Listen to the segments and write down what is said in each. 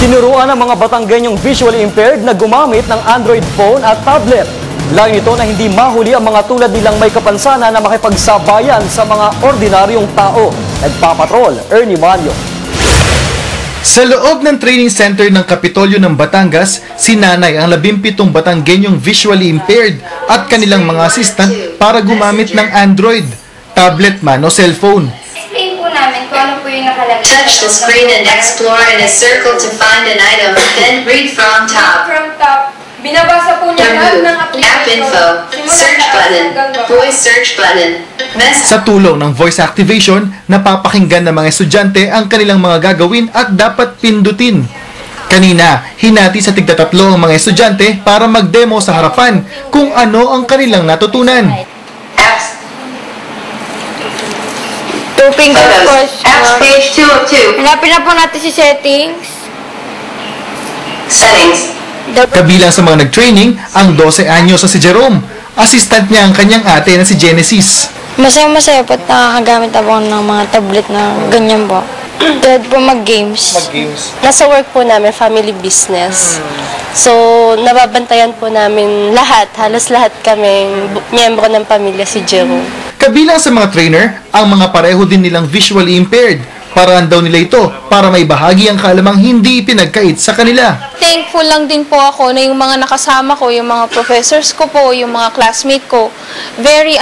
Tinuruan ng mga Batanggenyong visually impaired na gumamit ng Android phone at tablet. Layo nito na hindi mahuli ang mga tulad nilang may kapansanan na makipagsabayan sa mga ordinaryong tao. Nagpapatrol, Ernie Manyo. Sa loob ng training center ng Kapitolyo ng Batangas, si Nanay ang 17 Batanggenyong visually impaired at kanilang mga assistant para gumamit ng Android, tablet man o cellphone. Explain po namin kung ano po yung nakalagay. Touch the screen and explore in a circle to find an item, then read from top. From top, binabasa po niya lahat Remove ng application. app info, search button, voice search button, message. Sa tulong ng voice activation, napapakinggan ng mga estudyante ang kanilang mga gagawin at dapat pindutin. Kanina, hinati sa tigtatatlo ang mga estudyante para mag-demo sa harapan kung ano ang kanilang natutunan. Apps, Two finger photos, apps push. page 2 of 2, Hanapin na po natin si settings. settings. Kabilang sa mga nag-training, ang 12 anyos na si Jerome. Assistant niya ang kanyang ate na si Genesis. Masaya-masaya po at nakakagamit ako ng mga tablet na ganyan po. Dahil po mag-games. Nasa work po namin, family business. So, nababantayan po namin lahat, halos lahat kaming miyembro ng pamilya si Jerome. Kabilang sa mga trainer, ang mga pareho din nilang visually impaired. Paraan daw nila ito para may bahagi ang kaalamang hindi pinagkait sa kanila. Thankful lang din po ako na yung mga nakasama ko, yung mga professors ko po, yung mga classmate ko, very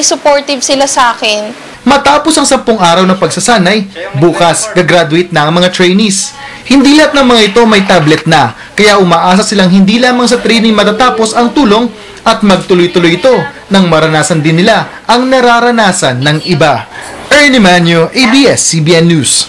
supportive sila sa akin. Matapos ang 10 araw ng pagsasanay, bukas gagraduate na ang mga trainees. Hindi lahat ng mga ito may tablet na, kaya umaasa silang hindi lamang sa training matatapos ang tulong at magtuloy-tuloy ito nang maranasan din nila ang nararanasan ng iba. Ernie Manyo, ABS-CBN News.